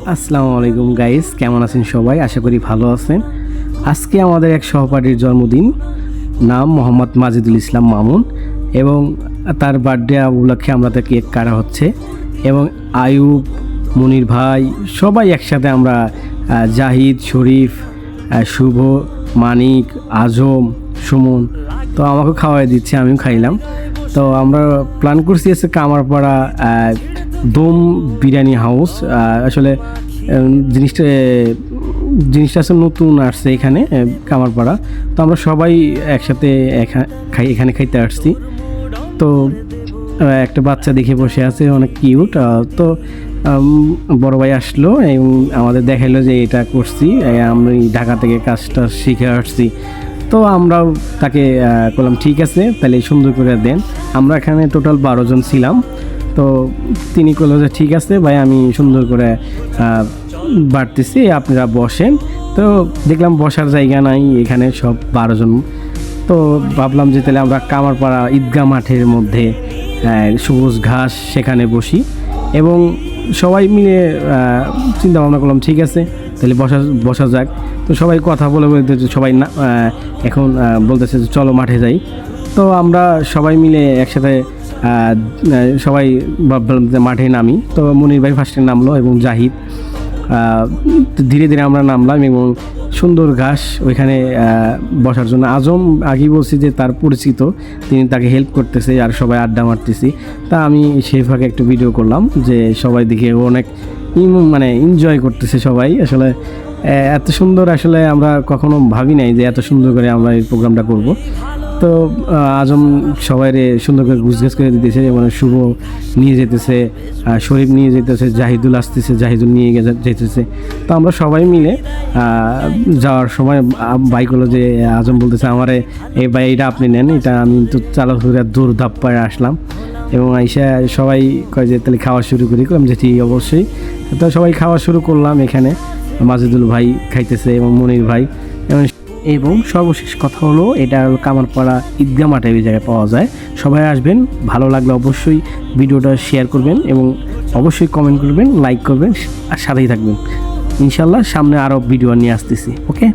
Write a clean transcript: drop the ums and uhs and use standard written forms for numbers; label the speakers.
Speaker 1: আসসালামু আলাইকুম গাইস, কেমন আছেন সবাই? আশা করি ভালো আছেন। আজকে আমাদের এক সহপাঠীর জন্মদিন, নাম মোহাম্মদ মাজিদুল ইসলাম মামুন, এবং তার বার্থডে উপলক্ষে আমরা তাকে কেক কাটা হচ্ছে। এবং আয়ুব, মনির ভাই সবাই একসাথে আমরা জাহিদ, শরীফ, শুভ, মানিক, আজম, সুমন, তো আমাকে খাওয়াই দিচ্ছে, আমিও খাইলাম। তো আমরা প্ল্যান করছি এসে কামারপাড়া দম বিরিয়ানি হাউস। আসলে জিনিসটা জিনিসটা আসলে নতুন আসছে এখানে কামারপাড়া। তো আমরা সবাই একসাথে এখানে খাইতে আসছি। তো একটা বাচ্চা দেখে বসে আছে, অনেক কিউট। তো বড় ভাই আসলো এবং আমাদের দেখাইলো যে এটা করছি, আমি ঢাকা থেকে কাজটা শিখে আসছি। তো আমরাও তাকে বললাম ঠিক আছে, তাহলে সুন্দর করে দেন। আমরা এখানে টোটাল 12 জন ছিলাম। তো তিনি বললো যে ঠিক আছে ভাই, আমি সুন্দর করে বাড়তেছি, আপনারা বসেন। তো দেখলাম বসার জায়গা নাই এখানে, সব 12 জন। তো ভাবলাম যে তাহলে আমরা কামারপাড়া ঈদগাহ মাঠের মধ্যে সবুজ ঘাস, সেখানে বসি। এবং সবাই মিলে চিন্তা ভাবনা করলাম ঠিক আছে তাহলে বসা যাক। তো সবাই কথা বলে বলতেছে, সবাই না এখন বলতেছে যে চলো মাঠে যাই। তো আমরা সবাই মিলে একসাথে সবাই ভাবলাম যে মাঠে নামি। তো মনির ভাই ফার্স্টে নামলো এবং জাহিদ। ধীরে ধীরে আমরা নামলাম এবং সুন্দর ঘাস ওইখানে বসার জন্য। আজম আগেই বলছি যে তার পরিচিত, তিনি তাকে হেল্প করতেছে আর সবাই আড্ডা মারতেছি। তা আমি সেই ফাঁকে একটু ভিডিও করলাম যে সবাই দেখে অনেক মানে এনজয় করতেছে সবাই। আসলে এত সুন্দর, আসলে আমরা কখনো ভাবি নাই যে এত সুন্দর করে আমরা এই প্রোগ্রামটা করব। তো আজম সবাই সুন্দর করে গুছগাছ করে দিতেছে, মানে শুভ নিয়ে যেতেছে, শরীফ নিয়ে যেতেছে, জাহিদুল আসতেছে, জাহিদুল নিয়ে যেতেছে। তো আমরা সবাই মিলে যাওয়ার সময় বাইক হলো যে আজম বলতেছে আমারে এই বাইকটা আপনি নেন, এটা আমি তো চালাচুরা দূর ধাপ পায়ে আসলাম। এবং আইসা সবাই কয় যে তাহলে খাওয়া শুরু করি, করলাম যে ঠিক অবশ্যই। তো সবাই খাওয়া শুরু করলাম, এখানে মাজিদুল ভাই খাইতেছে এবং মনির ভাই। এবং সর্বশেষ কথা হলো, এটা কামারপাড়া ঈদগাহ মাঠে এই জায়গায় পাওয়া যায়। সবাই আসবেন, ভালো লাগলে অবশ্যই ভিডিওটা শেয়ার করবেন এবং অবশ্যই কমেন্ট করবেন, লাইক করবেন আর সাথেই থাকবেন। ইনশাল্লাহ সামনে আরও ভিডিও নিয়ে আসতেছি। ওকে।